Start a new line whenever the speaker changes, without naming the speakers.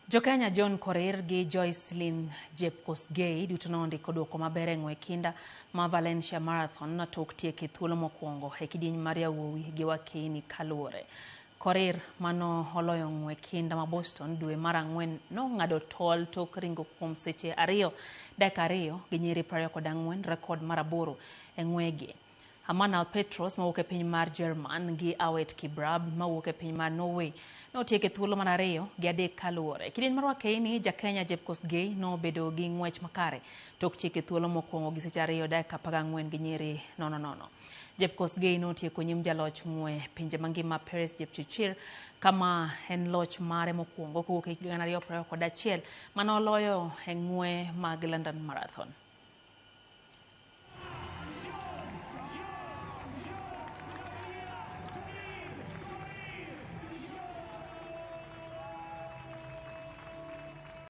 Jokenya John Korir gi Joyce Lynn Jepkosgei duto nondiko duoko maber e ng'we kinda ma Valencia Marathon na tok tieko thuolo mokwongo e kidieny mar yawuowi gi wakeini kaluwore. Korir mano oloyo ng'we kinda ma Boston dwe mar ang'wen nong'ado tol tok ringo kuom seche 2 dakika 2 gi nyiri 24, rekod mar 8 e ng'wegi. Amanal Petros mawuok e piny mar Jerman gi Awet Kibrab mawuok e piny mar Norway notieko thuolo mar 2 gi 3 kaluwore. Kidieny mar wakeini Jakenya Jepkosgei nobedo gi ng'wech makare tok tieko thuolo mokwongo gi seche 2 dakika 14 gi nyiri 00. Jepkosgei notieko nyim jaloch ng'we pinje mangima Paris Jepchirchir kama en loch mare mokwongo kowuok e higa 2021 manoloyo e ng'we mag London Marathon.